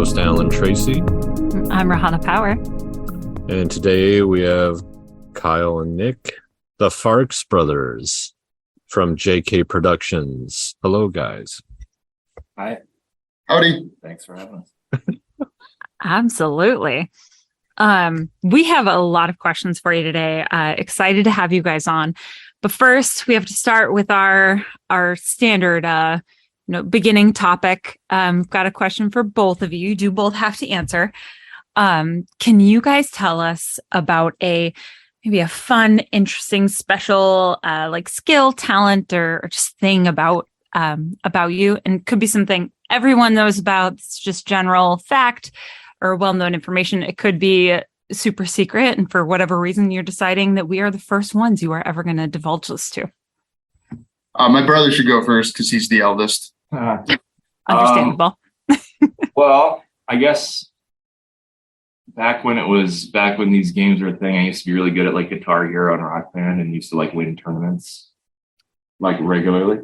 host, Alan Tracy. I'm Rahana Power. And today we have Kyle and Nick, the Farx Brothers from JK Productions. Hello, guys. Hi. Howdy. Thanks for having us. Absolutely. We have a lot of questions for you today. Excited to have you guys on. But first, we have to start with our standard beginning topic. We've got a question for both of you. You do both have to answer. Can you guys tell us about maybe a fun, interesting, special skill, talent, or just thing about you? And it could be something everyone knows about. It's just general fact or well-known information. It could be super secret, and for whatever reason, you're deciding that we are the first ones you are ever going to divulge this to. My brother should go first because he's the eldest. Understandable. Well, I guess back when these games were a thing, I used to be really good at Guitar Hero and Rock Band, and used to win tournaments regularly.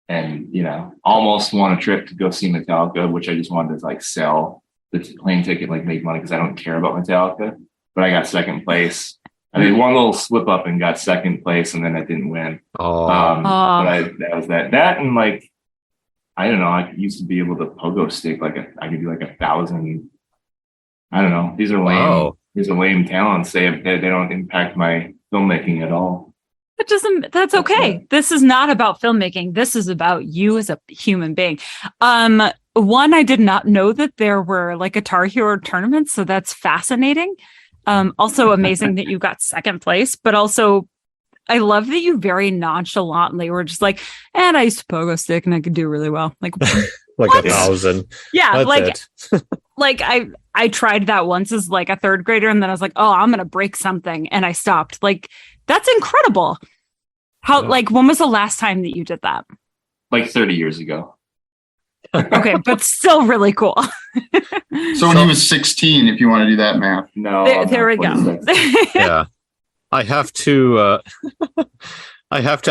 And almost won a trip to go see Metallica, which I just wanted to sell the plane ticket, make money because I don't care about Metallica. But I got second place. I made one little slip up and got second place, and then I didn't win. But that was that. That and I don't know. I used to be able to pogo stick I could do 1,000. I don't know. These are lame. Wow. These are lame talents. They don't impact my filmmaking at all. That's okay. This is not about filmmaking. This is about you as a human being. One, I did not know that there were Guitar Hero tournaments, so that's fascinating. Also amazing that you got second place, but also I love that you very nonchalantly were just and I used to pogo stick and I could do really well. What? 1,000. Yeah, That's it. I tried that once as a third grader, and then I was oh, I'm gonna break something, and I stopped. That's incredible. How when was the last time that you did that? 30 years ago. Okay, but still really cool. So when he was 16, if you want to do that math. No. There we go. Yeah. I have to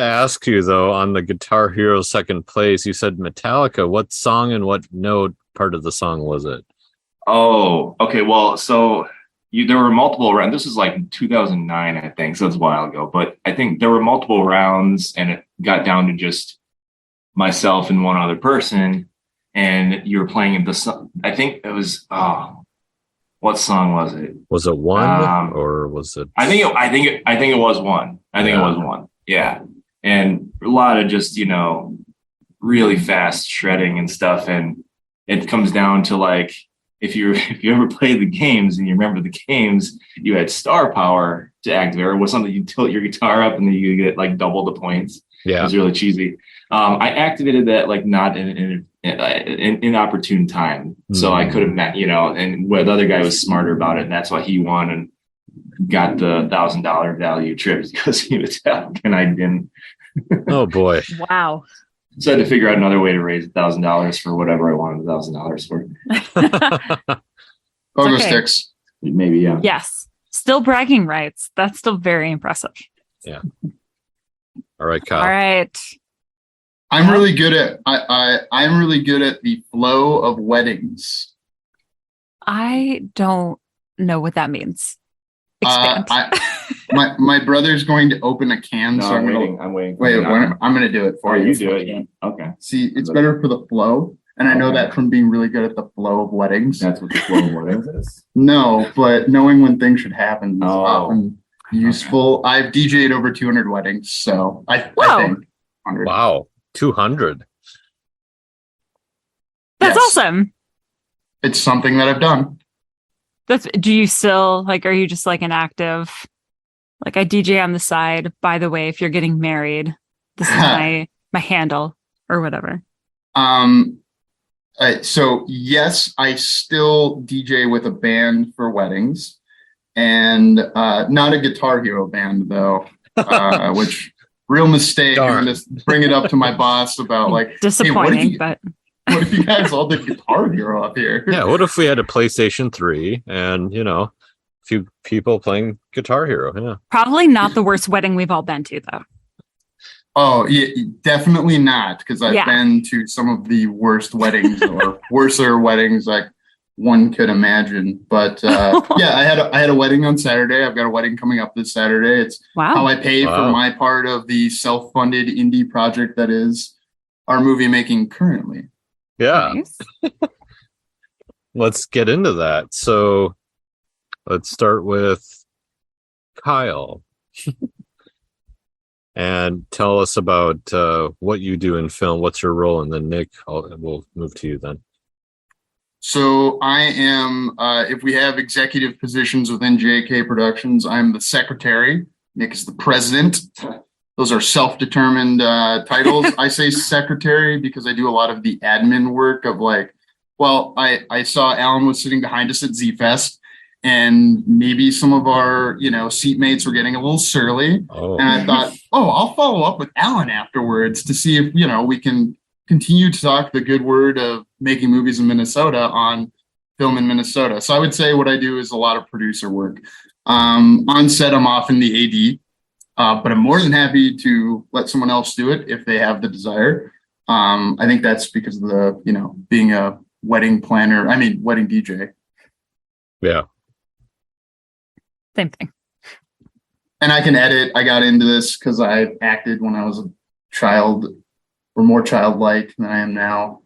ask you though, on the Guitar Hero second place, you said Metallica. What song and what note part of the song was it? Oh, okay. Well, so there were multiple rounds. This was 2009, I think. So it's a while ago. But I think there were multiple rounds, and it got down to just myself and one other person. And you were playing the song. I think it was. What song was it? Was it one or was it? I think it was one. It was one. Yeah, and a lot of just really fast shredding and stuff. And it comes down to if you ever played the games and you remember the games, you had star power to activate. It was something you tilt your guitar up and then you get double the points. Yeah, it was really cheesy. I activated that not in an inopportune time, so I could have met and the other guy was smarter about it, and that's why he won and got the $1,000 value trip because he was out and I didn't. Oh boy! Wow. So I had to figure out another way to raise $1,000 for whatever I wanted $1,000 for. Pogo sticks. Maybe, yeah. Yes. Still bragging rights. That's still very impressive. Yeah. All right, Kyle. All right. I'm really good at I'm really good at the flow of weddings. I don't know what that means. Expand. My brother's going to open a can, No, so I'm waiting. Wait, I'm going to do it for you. You do it. Yeah. Okay. See, it's better for the flow, and I know that from being really good at the flow of weddings. That's what the flow of weddings is. No, but knowing when things should happen is Oh. often useful. Okay. I've DJ'd over 200 weddings, so I think 100. Wow, 200. That's Yes. awesome. It's something that I've done. Do you still are you just an active, I DJ on the side, by the way, if you're getting married, this is my handle or whatever. So yes, I still DJ with a band for weddings, and not a Guitar Hero band though, which real mistake. I'm going to bring it up to my boss about disappointing, hey, what if you guys all did Guitar Hero up here? Yeah, what if we had a PlayStation 3 and, a few people playing Guitar Hero? Yeah. Probably not the worst wedding we've all been to, though. Oh, yeah, definitely not, because I've Yeah. been to some of the worst weddings or worser weddings like one could imagine. But yeah, I had a wedding on Saturday. I've got a wedding coming up this Saturday. It's how Wow. I pay for Wow. my part of the self-funded indie project that is our movie making currently. Yeah. Nice. Let's get into that. So let's start with Kyle. And tell us about what you do in film. What's your role? And then Nick, we'll move to you then. So I am, if we have executive positions within JK Productions, I'm the secretary. Nick is the president. Those are self-determined titles. I say secretary because I do a lot of the admin work of like, well, I saw Alan was sitting behind us at Z-Fest, and maybe some of our, seatmates were getting a little surly. Oh, And I thought, I'll follow up with Alan afterwards to see if, we can continue to talk the good word of making movies in Minnesota on film in Minnesota. So I would say what I do is a lot of producer work. On set, I'm often the AD, but I'm more than happy to let someone else do it if they have the desire. I think that's because of the, being a wedding DJ. yeah. Same thing. And I can edit. I got into this because I acted when I was a child, or more childlike than I am now.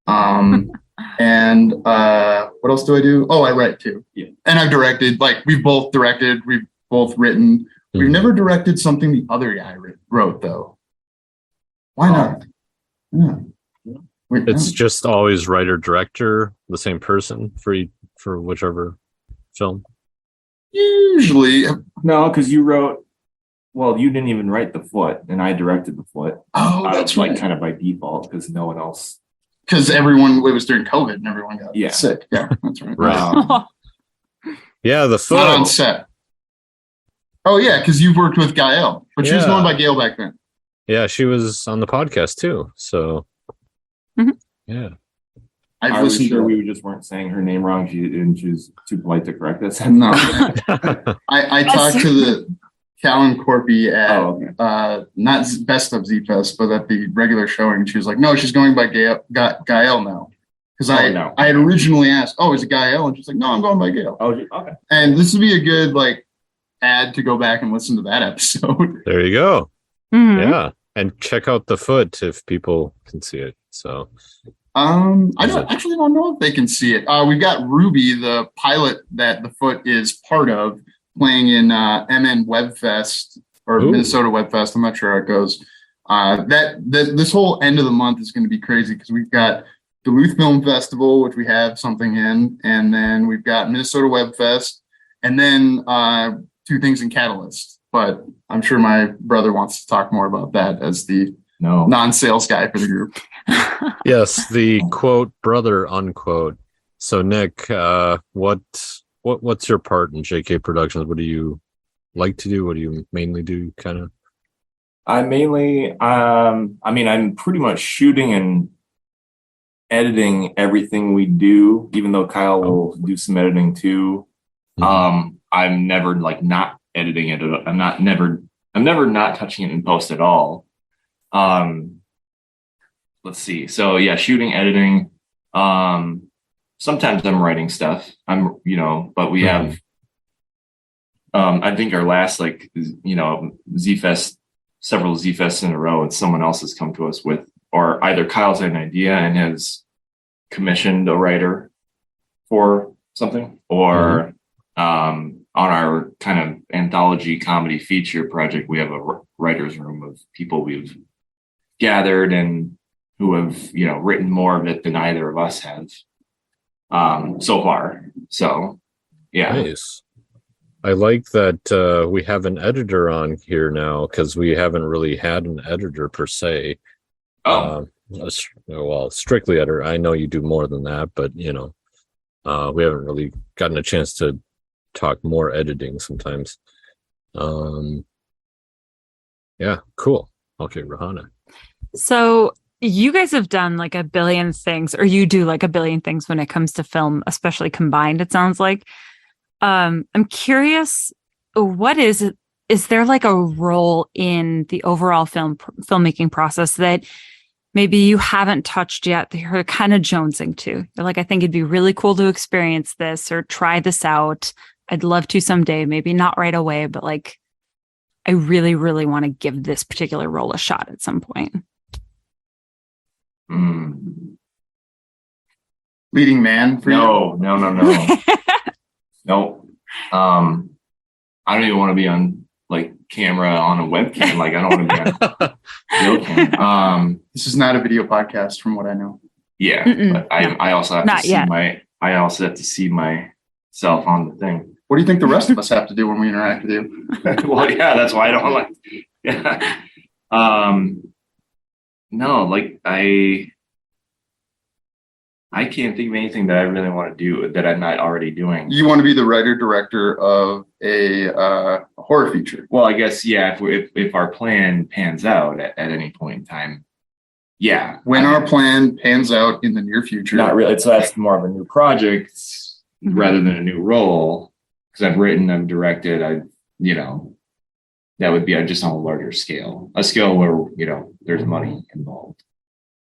And what else do I do? Oh, I write too. Yeah. And I've directed. Like we've both directed. We've both written. We've never directed something the other guy wrote though. Why not? Yeah. It's just always writer director, the same person for whichever film. Usually. No, because you wrote. Well, you didn't even write The Foot, and I directed The Foot. Oh, that's like right. kind of by default because no one else. Because it was during COVID and everyone got sick. Yeah, that's right. Right. Yeah, The Foot. Not on set. Oh yeah, because you've worked with Gael, but she was going by Gail back then. Yeah, she was on the podcast too. So, yeah. I've listened to her. We just weren't saying her name wrong. She was too polite to correct us. No, I talked to the Callan Corpy at not Best of Z-Fest, but at the regular showing. She was like, "No, she's going by Gael now." Because I had originally asked, "Oh, is it Gael?" And she's like, "No, I'm going by Gail." Oh, okay. And this would be a good ad to go back and listen to that episode. There you go. Mhm. Yeah, and check out The Foot if people can see it. So. I don't know if they can see it. We've got Ruby, the pilot that The Foot is part of, playing in MN Webfest or Minnesota Webfest. I'm not sure how it goes. This whole end of the month is going to be crazy because we've got Duluth Film Festival, which we have something in, and then we've got Minnesota Webfest, and then two things in Catalyst. But I'm sure my brother wants to talk more about that as the non-sales guy for the group. Yes, the quote brother unquote. So Nick, what's your part in JK Productions? What do you like to do? What do you mainly do? Kind of. I mainly, I'm pretty much shooting and editing everything we do. Even though Kyle will do some editing too. I'm never not editing it. I'm never not touching it in post at all. Let's see. So yeah, shooting, editing. Sometimes I'm writing stuff. But we have. I think our last Z-Fest, several Z-Fests in a row, it's someone else has come to us with, or either Kyle's had an idea and has commissioned a writer for something, or on our kind of anthology comedy feature project, we have a writer's room of people we've gathered and who have written more of it than either of us have so far. So yeah, nice. I like that we have an editor on here now because we haven't really had an editor per se. Strictly editor. I know you do more than that, but we haven't really gotten a chance to talk more editing sometimes. Yeah, cool. Okay, Rahana. So you guys have done a billion things, or you do a billion things when it comes to film, especially combined, it sounds like. I'm curious, what is is there like a role in the overall filmmaking process that maybe you haven't touched yet that you're kind of jonesing to? You're like, I think it'd be really cool to experience this or try this out. I'd love to someday, maybe not right away, but like, I really, really want to give this particular role a shot at some point. Leading man for you? No. No. I don't even want to be on like camera on a webcam. Like I don't want to be on video cam. This is not a video podcast from what I know. Yeah, but I also have to see myself on the thing. What do you think the rest of us have to do when we interact with you? Well, yeah, that's why I don't like. Yeah. No, like I can't think of anything that I really want to do that I'm not already doing. You want to be the writer director of a horror feature? Well, I guess yeah. If our plan pans out at any point in time, yeah. When our plan pans out in the near future, not really. So that's more of a new project rather than a new role. Because I've written, I've directed, that would be just on a larger scale, a scale where there's money involved.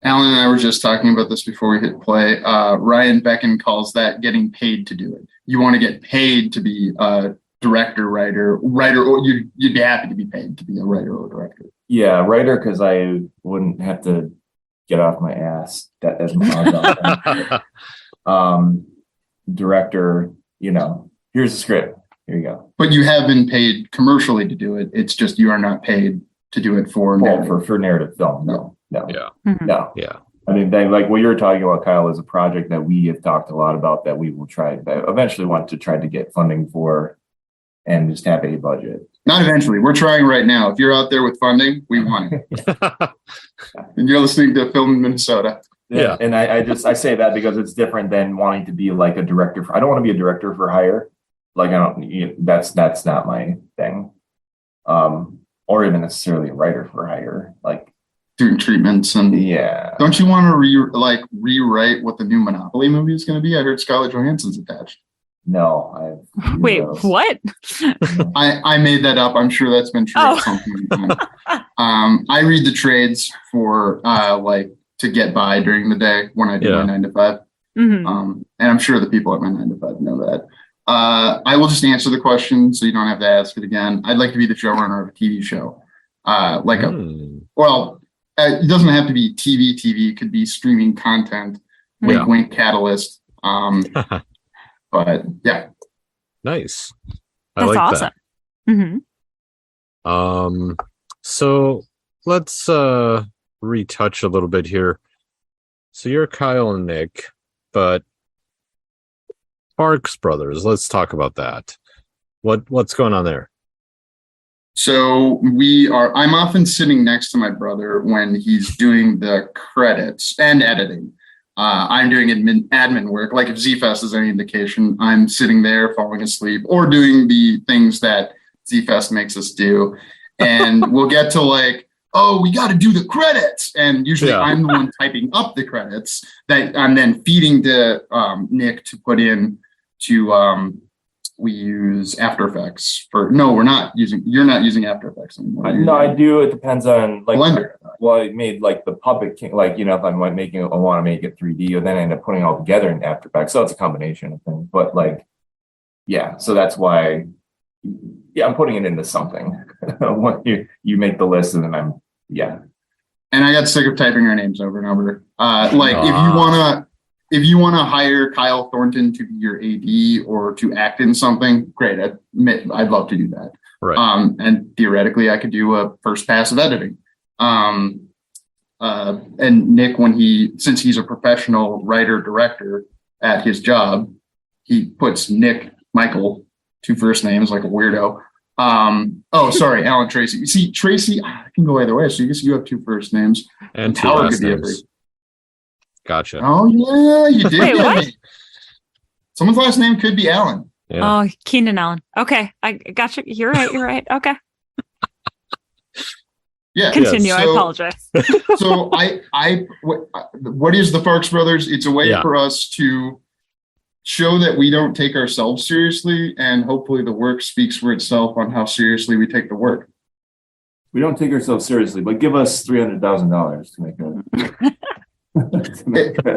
Alan and I were just talking about this before we hit play. Ryan Becken calls that getting paid to do it. You want to get paid to be a director, writer, or you'd be happy to be paid to be a writer or director. Yeah, writer, because I wouldn't have to get off my ass as much. Director, here's the script. Here you go. But you have been paid commercially to do it. It's just you are not paid to do it for narrative film. No. Yeah. No. Yeah. I mean, like what you're talking about, Kyle, is a project that we have talked a lot about that we will eventually want to try to get funding for and just have a budget. Not eventually. We're trying right now. If you're out there with funding, we want it. And you're listening to Film in Minnesota. Yeah. And I say that because it's different than wanting to be like a director. I don't want to be a director for hire. Like that's not my thing. Or even necessarily a writer for hire. Like doing treatments and yeah. Don't you want to rewrite what the new Monopoly movie is going to be? I heard Scarlett Johansson's attached. No, wait, what? I made that up. I'm sure that's been true at some point in time. I read the trades for to get by during the day when I do my 9 to 5. Mm-hmm. And I'm sure the people at my 9 to 5 know that. I will just answer the question so you don't have to ask it again. I'd like to be the showrunner of a TV show. It doesn't have to be TV. It could be streaming content. Wink, wink, Catalyst. But yeah. Nice. That's awesome. That. Mm-hmm. So let's retouch a little bit here. So you're Kyle and Nick, but Farx Brothers, let's talk about that. What's going on there? So I'm often sitting next to my brother when he's doing the credits and editing. I'm doing admin work. Like if Z-Fest is any indication, I'm sitting there falling asleep or doing the things that Z-Fest makes us do. And we'll get to we got to do the credits. And usually I'm the one typing up the credits that I'm then feeding to Nick to put in to, we use After Effects you're not using After Effects anymore. No, I do. It depends on Blender. Well, I made the puppet king, if I want to make it 3D, and then I end up putting it all together in After Effects. So it's a combination of things. But so that's why, I'm putting it into something. When you make the list, and then And I got sick of typing our names over and over. If you want to hire Kyle Thornton to be your AD or to act in something, great. I'd love to do that. Right. And theoretically, I could do a first pass of editing. And Nick, since he's a professional writer director at his job, he puts Nick Michael, 2 first names, like a weirdo. Sorry, Alan Tracy. You see, Tracy, I can go either way. So I guess you have 2 first names. And 2 Howard last could be names. Gotcha. Oh yeah, you did. Wait, what? Someone's last name could be Allen. Yeah. Oh, Keenan Allen. Okay, I got you. You're right. Okay. Yeah. Continue. So, I apologize. So what is the Farx Brothers? It's a way for us to show that we don't take ourselves seriously, and hopefully the work speaks for itself on how seriously we take the work. We don't take ourselves seriously, but give us $300,000 to make a.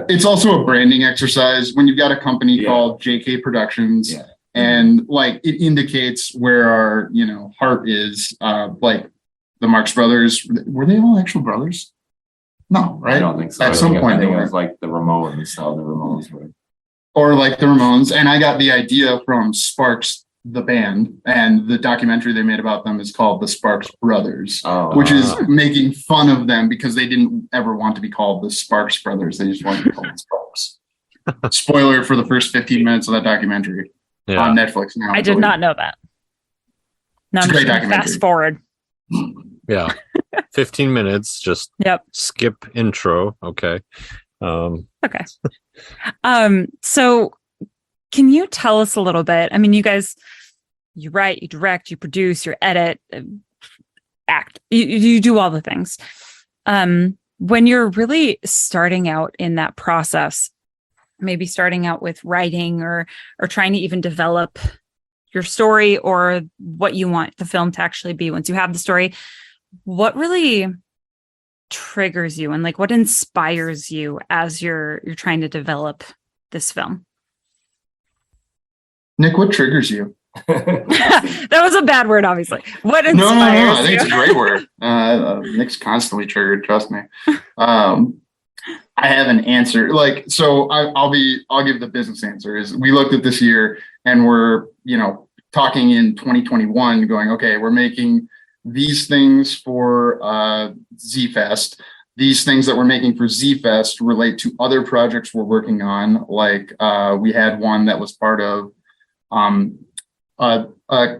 It's also a branding exercise when you've got a company called JK Productions, and like it indicates where our heart is. Like the Marx Brothers, were they all actual brothers? No, right? I don't think so. At some point, I think they it were. was like the Ramones, how the Ramones were. Or like the Ramones, and I got the idea from Sparks, the band, and the documentary they made about them is called The Farx Brothers, which is making fun of them because they didn't ever want to be called the Farx Brothers. They just wanted to be called the Sparks. Spoiler for the first 15 minutes of that documentary on Netflix now. I did not know that. No, it's a great documentary. Fast forward. Yeah. 15 minutes, just skip intro. Okay. Okay. So can you tell us a little bit? I mean, you guys, you write, you direct, you produce, you edit, act, you do all the things. When you're really starting out in that process, maybe starting out with writing or trying to even develop your story or what you want the film to actually be once you have the story, what really triggers you and like what inspires you as you're trying to develop this film? Nick, what triggers you? That was a bad word, obviously. What inspires No. I think you? it's a great word. Nick's constantly triggered. Trust me. I have an answer. Like, so I'll give the business answer. Is we looked at this year and we're talking in 2021, going, okay, we're making these things for Z-Fest. These things that we're making for Z-Fest relate to other projects we're working on. Like we had one that was part of a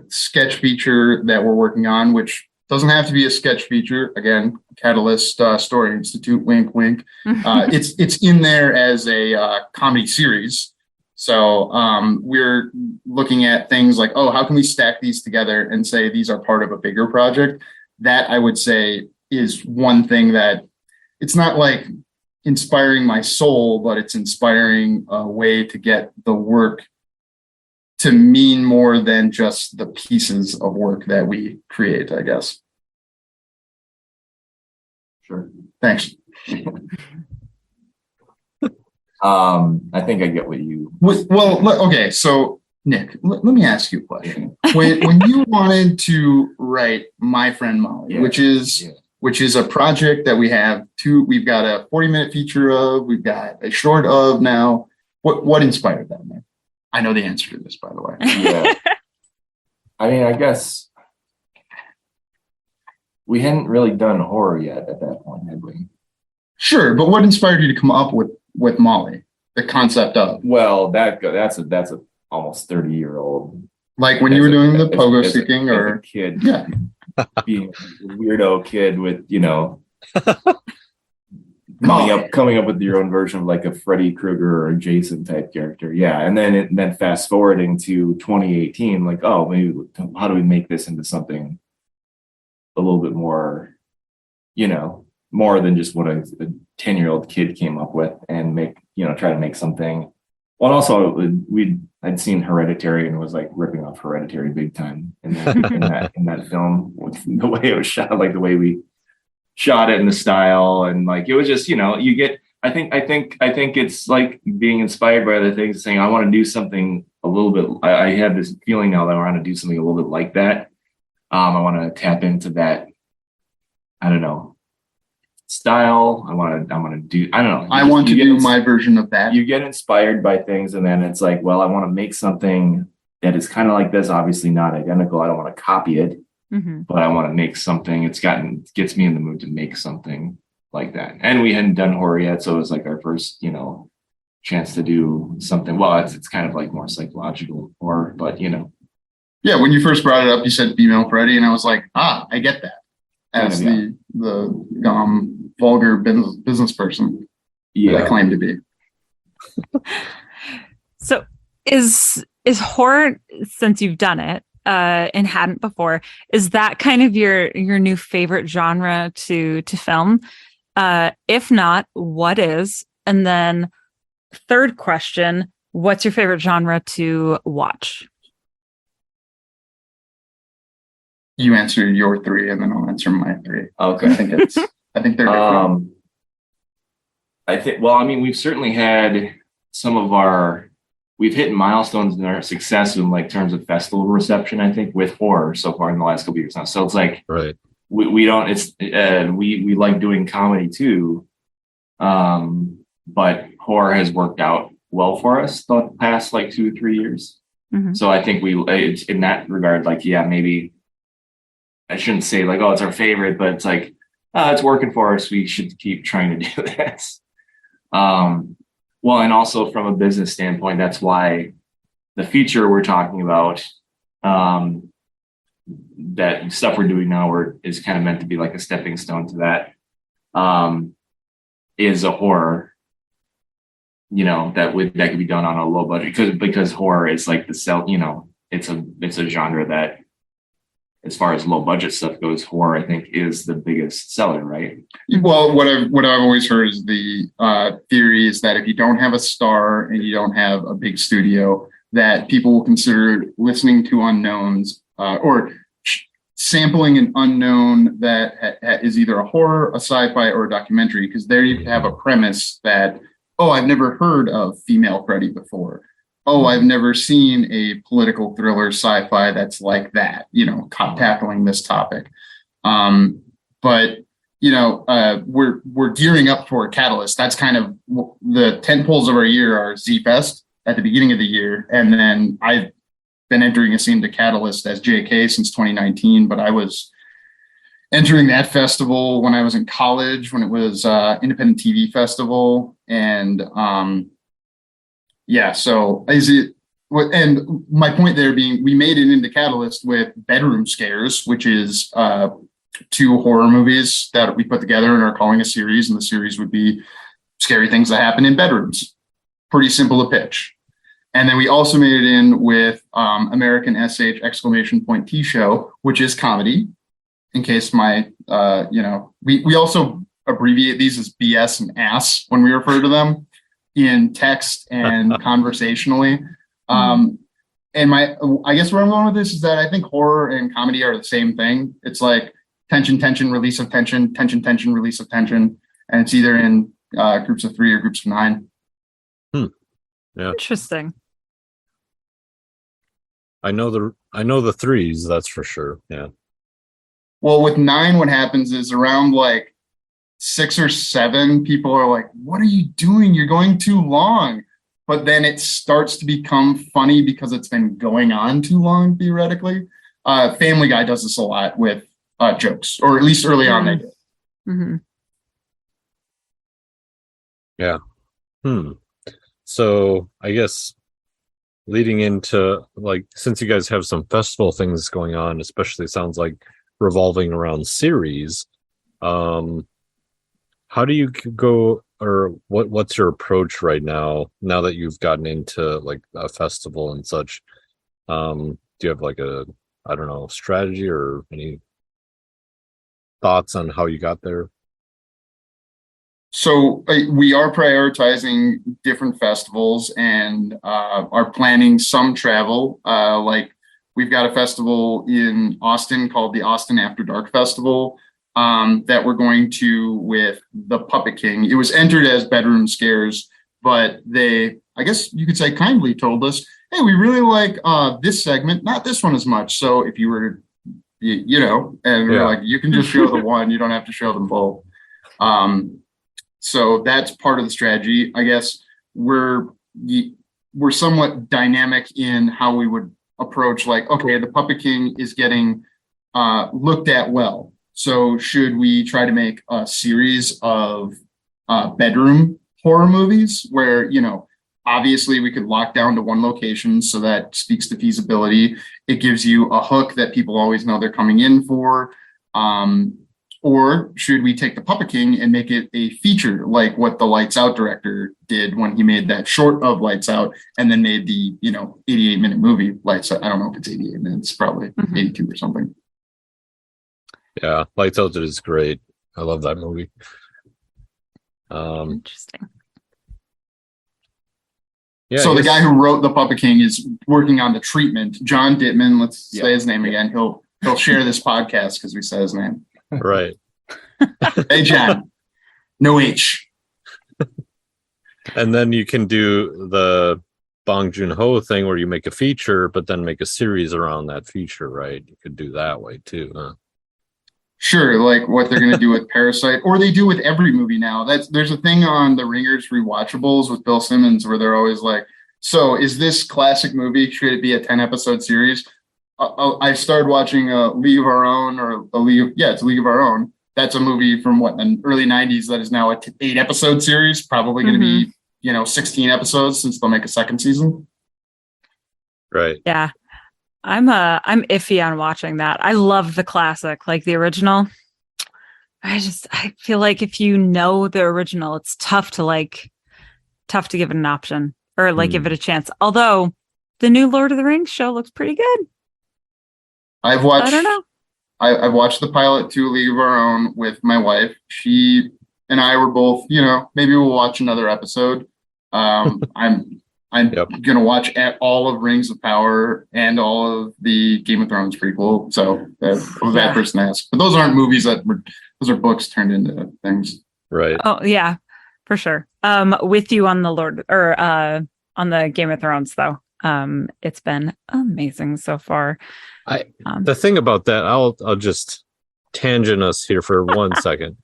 sketch feature that we're working on, which doesn't have to be a sketch feature. Again, Catalyst Story Institute, wink, wink. It's in there as a comedy series. So we're looking at things like, oh, how can we stack these together and say these are part of a bigger project? That I would say is one thing that it's not like inspiring my soul, but it's inspiring a way to get the work to mean more than just the pieces of work that we create, I guess. Sure. Thanks. I think I get what you. Well, okay. So, Nick, let me ask you a question. When you wanted to write My Friend Molly, which is a project that we've got a 40-minute feature of, we've got a short of now. What inspired that, man? I know the answer to this, by the way. Yeah. I mean, I guess we hadn't really done horror yet at that point, had we? Sure, but what inspired you to come up with Molly? The concept of? Well, that's a almost 30-year-old. Like when you were doing the pogo sticking, or a kid, being a weirdo kid with coming up with your own version of like a Freddy Krueger or a Jason type character. Yeah. And then fast forwarding to 2018, like, oh, maybe how do we make this into something a little bit more, more than just what a 10-year-old kid came up with, and try to make something. Well, and also I'd seen Hereditary and was like ripping off Hereditary big time in that film with the way it was shot, like the way we shot it in the style, and like it was just you get. I think it's like being inspired by other things, saying I want to do something a little bit. I have this feeling now that I want to do something a little bit like that. I want to tap into that. I don't know, style. I want to do. I don't know. I want to do my version of that. You get inspired by things, and then it's like, well, I want to make something that is kind of like this. Obviously, not identical. I don't want to copy it. Mm-hmm. But I want to make something. It gets me in the mood to make something like that. And we hadn't done horror yet, so it was like our first, chance to do something. Well, it's kind of like more psychological horror, but Yeah, when you first brought it up, you said female Freddy, and I was like, I get that as the vulgar business person that I claim to be. So is horror, since you've done it, and hadn't before, is that kind of your new favorite genre to film? If not, what is? And then third question, what's your favorite genre to watch? You answer your three, and then I'll answer my three. Okay. I think they're different. Well, I mean, we've certainly had we've hit milestones in our success in like terms of festival reception, I think, with horror so far in the last couple of years now. So it's like, Right. we like doing comedy too. But horror has worked out well for us the past like 2 or 3 years. Mm-hmm. So I think it's in that regard, like, yeah, maybe I shouldn't say like, oh, it's our favorite, but it's like, it's working for us. We should keep trying to do this. Well, and also from a business standpoint, that's why the feature we're talking about, that stuff we're doing now is kind of meant to be like a stepping stone to that, is a horror, that could be done on a low budget because horror is like it's a genre that, as far as low budget stuff goes, horror, I think, is the biggest seller, right? Well, what I've always heard is the theory is that if you don't have a star and you don't have a big studio, that people will consider listening to unknowns or sampling an unknown that is either a horror, a sci-fi, or a documentary, because there you have a premise that, oh, I've never heard of Female Freddy before. Oh, I've never seen a political thriller sci-fi that's like that, tackling this topic. But we're gearing up for a catalyst. That's kind of the tentpoles of our year are Z-Fest at the beginning of the year. And then I've been entering a scene to Catalyst as JK since 2019, but I was entering that festival when I was in college, when it was Independent TV Festival. And so and my point there being, we made it into Catalyst with Bedroom Scares, which is 2 horror movies that we put together and are calling a series, and the series would be scary things that happen in bedrooms. Pretty simple to pitch. And then we also made it in with American SH T Show, which is comedy, in case we also abbreviate these as BS and ass when we refer to them in text and conversationally. And I guess where I'm going with this is that I think horror and comedy are the same thing. It's like tension, tension, release of tension, tension, tension, release of tension. And it's either in groups of 3 or groups of 9. Yeah. Interesting. I know the threes, that's for sure. Yeah. Well, with 9, what happens is around like 6 or 7, people are like, what are you doing? You're going too long. But then it starts to become funny because it's been going on too long, theoretically. Family Guy does this a lot with jokes, or at least early on they did. Mm-hmm. Yeah. So I guess leading into, like, since you guys have some festival things going on, especially sounds like revolving around series, how do you go, or what's your approach right now that you've gotten into like a festival and such? Do you have like a, I don't know, strategy or any thoughts on how you got there? So we are prioritizing different festivals and are planning some travel. Like we've got a festival in Austin called the Austin After Dark Festival that we're going to with the Puppet King. It was entered as Bedroom Scares, but they, I guess you could say, kindly told us, hey, we really like this segment, not this one as much. So if you were, and we're like, you can just show the one, you don't have to show them both. So that's part of the strategy. I guess we're somewhat dynamic in how we would approach, like, okay, the Puppet King is getting looked at well. So should we try to make a series of bedroom horror movies where, obviously we could lock down to one location, so that speaks to feasibility. It gives you a hook that people always know they're coming in for. Or should we take the Puppet King and make it a feature, like what the Lights Out director did when he made that short of Lights Out and then made the 88-minute movie Lights Out? I don't know if it's 88 minutes, probably 82 or something. Yeah, Lights Out is great. I love that movie. Interesting. Yeah, So the guy who wrote The Puppet King is working on the treatment. John Dittman, let's say his name again. He'll share this podcast because we said his name. Right. Hey, John. No H. And then you can do the Bong Joon-ho thing where you make a feature, but then make a series around that feature, right? You could do that way too, huh? Sure, like what they're going to do with Parasite, or they do with every movie now. There's a thing on the Ringers rewatchables with Bill Simmons where they're always like, "So is this classic movie? Should it be a 10-episode series?" I started watching League of Our Own, it's League of Our Own. That's a movie from the early '90s that is now a 8-episode series, probably going to be 16 episodes since they'll make a second season. Right. Yeah. I'm iffy on watching that. I love the classic, like the original. I feel like if you know the original, it's tough to give it an option or give it a chance. Although the new Lord of the Rings show looks pretty good. I don't know. I've watched the pilot to League of Our Own with my wife. She and I were both, maybe we'll watch another episode. I'm going to watch all of Rings of Power and all of the Game of Thrones prequel. So that person asked. But those aren't movies those are books turned into things. Right. Oh, yeah, for sure. With you on the on the Game of Thrones, though. It's been amazing so far. The thing about that, I'll just tangent us here for 1 second.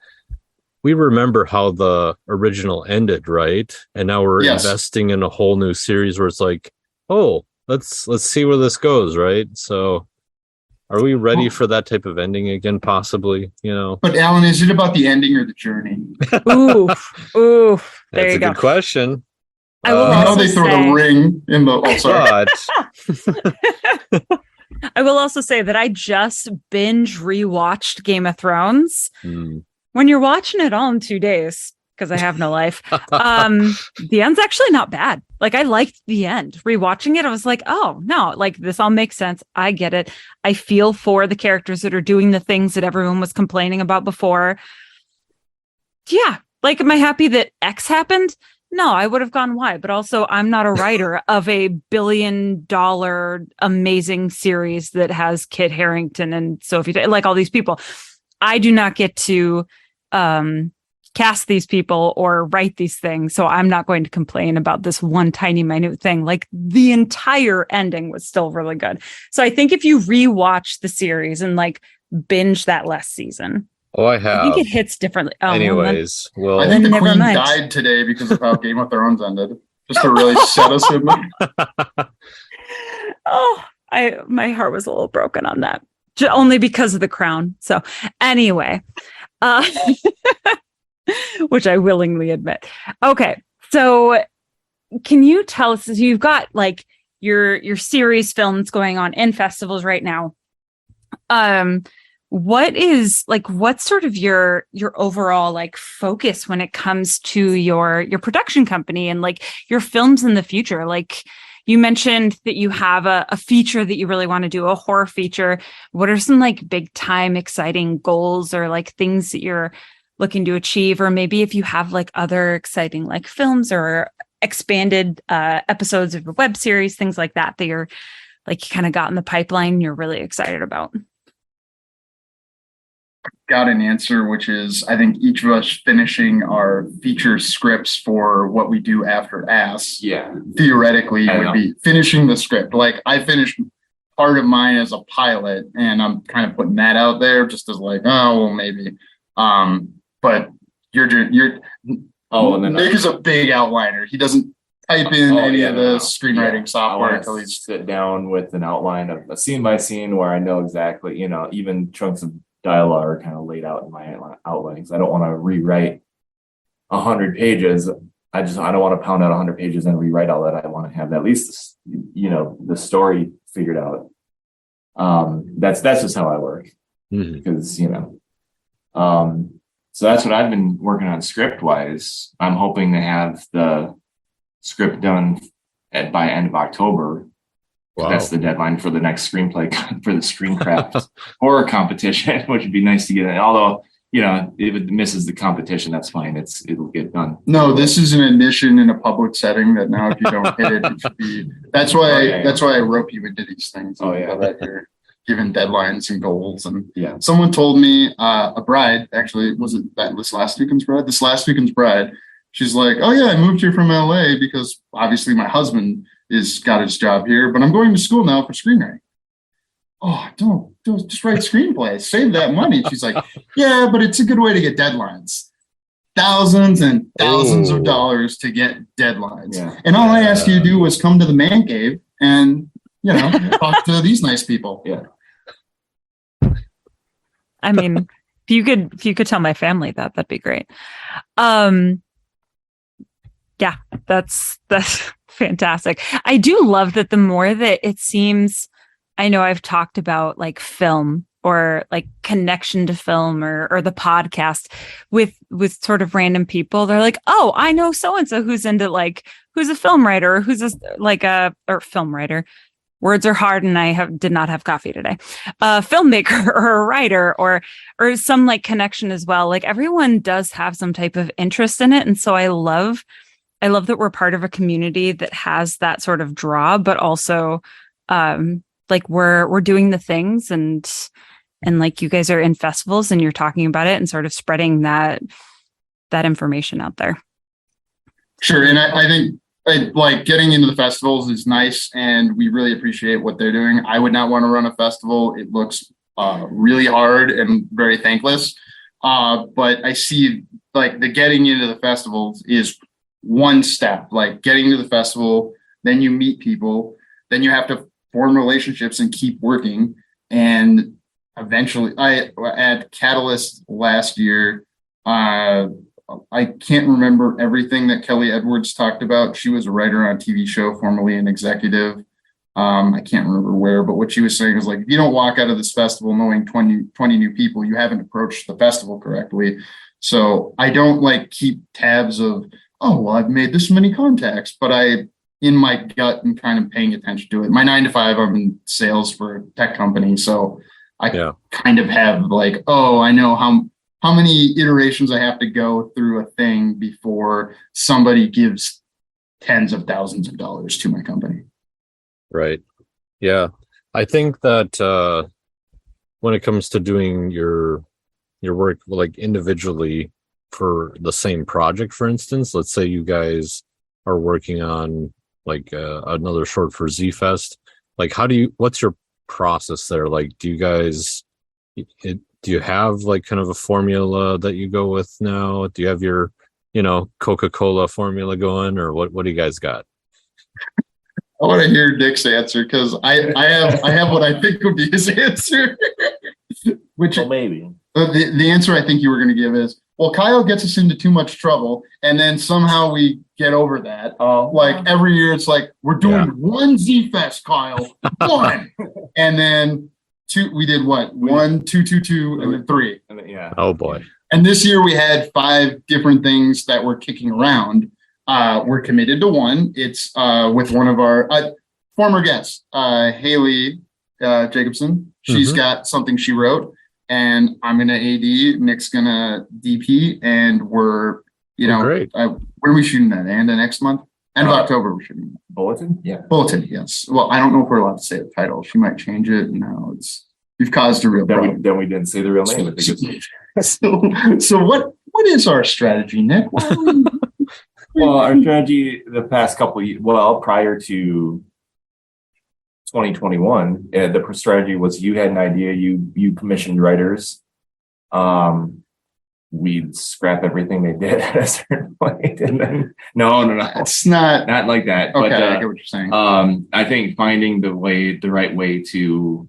We remember how the original ended, right? And now we're investing in a whole new series where it's like, oh, let's see where this goes, right? So are we ready for that type of ending again, possibly? But Alan, is it about the ending or the journey? Ooh. There That's you go. Good question. I will also they throw the ring in the. Oh, sorry. I will also say that I just binge rewatched Game of Thrones. When you're watching it all in 2 days, because I have no life, the end's actually not bad. Like, I liked the end. Rewatching it, I was like, oh, no, this all makes sense. I get it. I feel for the characters that are doing the things that everyone was complaining about before. Yeah. Am I happy that X happened? No, I would have gone Y, but also I'm not a writer of a $1 billion amazing series that has Kit Harington and Sophie, all these people. I do not get to cast these people or write these things, so I'm not going to complain about this one tiny minute thing. The entire ending was still really good. So I think if you rewatch the series and binge that last season, I have. I think it hits differently. Anyways, I think the Queen died today because of how Game of Thrones ended. Just to really set us in my heart was a little broken on that. Only because of the crown. So anyway, which I willingly admit. Okay. So can you tell us, you've got your series films going on in festivals right now. What's sort of your overall focus when it comes to your production company and your films in the future? You mentioned that you have a feature that you really want to do, a horror feature. What are some big time exciting goals or things that you're looking to achieve? Or maybe if you have other exciting films or expanded episodes of a web series, things like that you're kind of got in the pipeline you're really excited about. Got an answer, which is I think each of us finishing our feature scripts for what we do after Ass. Yeah. Theoretically, would be finishing the script. I finished part of mine as a pilot, and I'm kind of putting that out there just as maybe. But you're and then Nick is a big outliner. He doesn't type in any of the screenwriting software until he's sit down with an outline of a scene by scene where I know exactly, even chunks of dialogue are kind of laid out in my outlines. I don't want to rewrite 100 pages. I don't want to pound out 100 pages and rewrite all that. I want to have at least, the story figured out. That's just how I work because, so that's what I've been working on script wise. I'm hoping to have the script done by end of October. Wow. That's the deadline for the next screenplay for the Screencraft horror competition, which would be nice to get in. Although if it misses the competition, that's fine. It'll get done. No, this is an admission in a public setting that now if you don't hit it, it should be. That's why I rope you into these things. Oh yeah, so that you're given deadlines and goals. And yeah. Someone told me a bride, actually, was it this last weekend's bride? This last weekend's bride. She's like, oh yeah, I moved here from LA because obviously my husband got his job here, but I'm going to school now for screenwriting. Oh, don't just write screenplays, save that money. She's like, yeah, but it's a good way to get deadlines. Thousands and thousands of dollars to get deadlines. Yeah. And all I asked you to do was come to the man cave and, talk to these nice people. Yeah. I mean, if you could tell my family that'd be great. Yeah, that's fantastic. I do love that the more that it seems, I know I've talked about like film or like connection to film or the podcast with sort of random people. They're like, oh, I know so-and-so who's into who's a film writer, or who's or film writer. Words are hard and I did not have coffee today. A filmmaker or a writer or some like connection as well. Like everyone does have some type of interest in it. And so I love that we're part of a community that has that sort of draw, but also we're doing the things and like you guys are in festivals and you're talking about it and sort of spreading that information out there. Sure. And I think like getting into the festivals is nice and we really appreciate what they're doing. I would not want to run a festival. It looks really hard and very thankless. But I see like the getting into the festivals is one step, like getting to the festival, then you meet people, then you have to form relationships and keep working. And eventually I at Catalyst last year, I can't remember everything that Kelly Edwards talked about. She was a writer on a TV show, formerly an executive. I can't remember where, but what she was saying is like, if you don't walk out of this festival knowing 20 new people, you haven't approached the festival correctly. So I don't like keep tabs of, oh, well, I've made this many contacts, but in my gut, I'm kind of paying attention to it. My 9 to 5, I'm in sales for a tech company. So I kind of have like, oh, I know how many iterations I have to go through a thing before somebody gives tens of thousands of dollars to my company. Right. Yeah. I think that when it comes to doing your work like individually for the same project, for instance, let's say you guys are working on like another short for Z-Fest. Like, what's your process there? Like, do you have like kind of a formula that you go with now? Do you have your, Coca-Cola formula going, or what do you guys got? I want to hear Nick's answer because I have what I think would be his answer. Which maybe the answer I think you were going to give is, well, Kyle gets us into too much trouble, and then somehow we get over that. Like every year, it's like we're doing one Z-Fest, Kyle, one, and then two. We did what? 1, 2, 2, 2, and then 3. And then, yeah. Oh boy. And this year we had 5 different things that were kicking around. We're committed to one. It's with one of our former guests, Haley Jacobson. She's got something she wrote, and I'm gonna AD. Nick's gonna DP, and we're great. When are we shooting that? And next month, end of October, we're shooting that. Bulletin. Yeah, Bulletin. Yes. Well, I don't know if we're allowed to say the title. She might change it. No, we've caused a real problem. Then we didn't say the real name. I think so what is our strategy, Nick? Well, our strategy the past couple of years, prior to 2021, the strategy was you had an idea, you commissioned writers. We'd scrap everything they did at a certain point, and then no, it's not like that. Okay, but, I get what you're saying. I think finding the right way to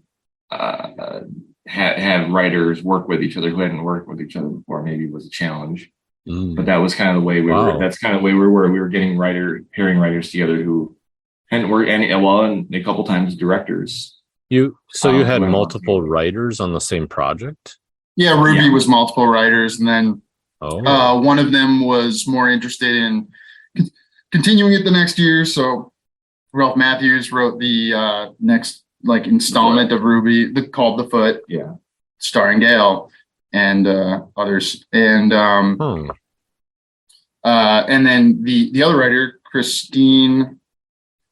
have writers work with each other who hadn't worked with each other before maybe was a challenge. But that was kind of the way we were. That's kind of the way we were. We were getting pairing writers together who hadn't worked and a couple times directors. You had multiple writers on the same project? Yeah, Ruby was multiple writers, and then one of them was more interested in continuing it the next year. So Ralph Matthews wrote the next installment of Ruby called The Foot, starring Gail. and others. And Hmm. and then the other writer, Christine,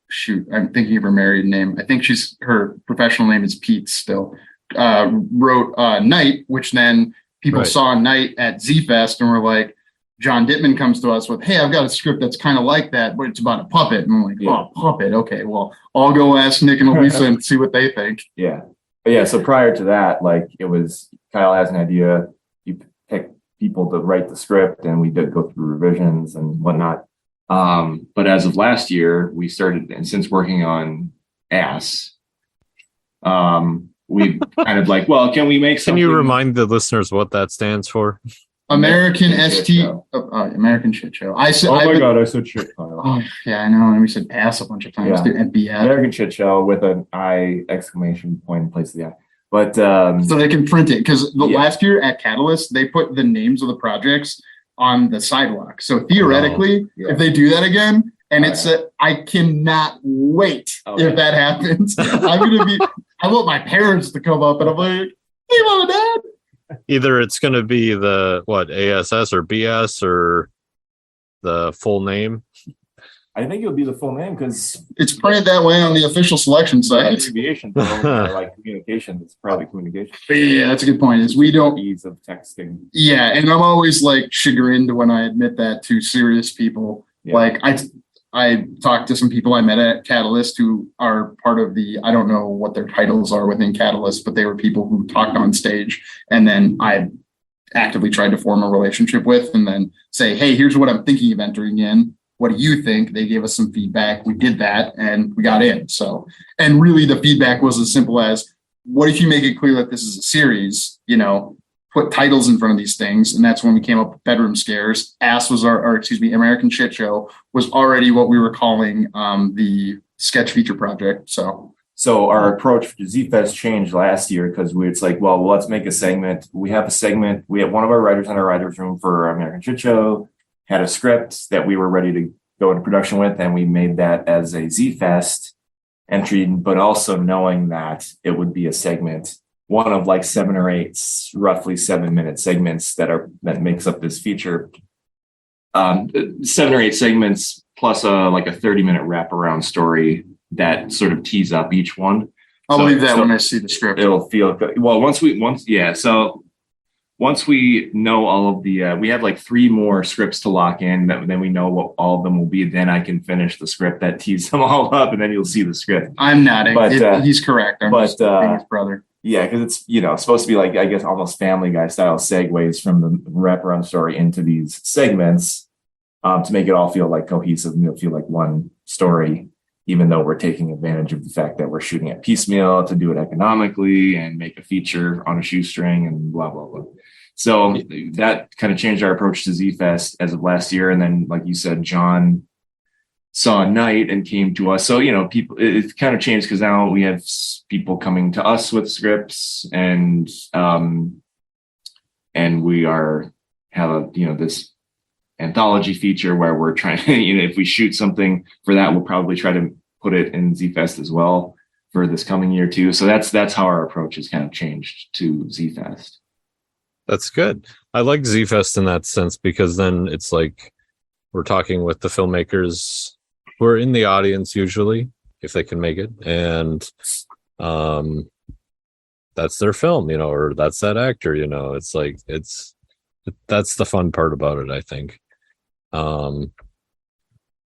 shoot, I'm thinking of her married name. I think her professional name is Pete still. Wrote Night, which then people Right. saw Night at Z Fest and were like, John Dittman comes to us with, hey, I've got a script that's kind of like that, but it's about a puppet. And I'm like, oh, puppet. Okay, well, I'll go ask Nick and Elisa and see what they think. Yeah. But yeah, so prior to that, like it was Kyle has an idea, you pick people to write the script, and we did go through revisions and whatnot. But as of last year, we started, and since working on Ass, we kind of like, well, can we make something? Can you remind the listeners what that stands for? American Shit ST, Show. American Shit Show. I said, God, I said shit, Kyle. Oh, yeah, I know. And we said ass a bunch of times Yeah. too, and BS. American Shit Show with an I exclamation point in place of the I. But So they can print it because Yeah. last year at Catalyst, they put the names of the projects on the sidewalk. So theoretically, yeah. if they do that again, and Oh, it's I cannot wait Oh, if yeah. that happens. I want my parents to come up and I'm like, hey, mom and dad. Either it's going to be the ASS or BS or the full name. I think it would be the full name because It's printed that way on the official selection site. abbreviation, like communication, it's probably communication. Yeah, that's a good point. Is we don't. Ease of texting. Yeah, and I'm always like chagrined when I admit that to serious people. Yeah. Like I talked to some people I met at Catalyst who are part of I don't know what their titles are within Catalyst, but they were people who talked on stage, and then I actively tried to form a relationship with, and then say, hey, here's what I'm thinking of entering in. What do you think? They gave us some feedback. We did that and we got in. So, and really the feedback was as simple as, what if you make it clear that this is a series, put titles in front of these things. And that's when we came up with Bedroom Scares. Ass was American Shit Show was already what we were calling the sketch feature project. So our approach for Z-Fest changed last year because it's like, well, let's make a segment. We have a segment. We have one of our writers in our writer's room for American Shit Show, had a script that we were ready to go into production with, and we made that as a Z-Fest entry, but also knowing that it would be a segment, one of like 7 or 8 roughly 7-minute segments that makes up this feature. 7 or 8 segments plus a 30-minute wraparound story that sort of tees up each one. I'll believe that when I see the script. It'll feel good. Well, once we know all of the, we have like 3 more scripts to lock in, then we know what all of them will be. Then I can finish the script that tees them all up, and then you'll see the script. I'm nodding. But, he's correct. I'm just being his brother. Yeah, because it's supposed to be like, I guess, almost Family Guy style segues from the wraparound story into these segments to make it all feel like cohesive and feel like one story, even though we're taking advantage of the fact that we're shooting at piecemeal to do it economically and make a feature on a shoestring and blah, blah, blah. So that kind of changed our approach to Z-Fest as of last year. And then, like you said, John saw Night and came to us. So, people, it kind of changed because now we have people coming to us with scripts and we have this anthology feature where we're trying to, if we shoot something for that, we'll probably try to put it in Z-Fest as well for this coming year too. So that's how our approach has kind of changed to Z-Fest. That's good. I like Z-Fest in that sense because then it's like we're talking with the filmmakers who are in the audience usually, if they can make it, and that's their film, or that's that actor, it's like that's the fun part about it, I think. The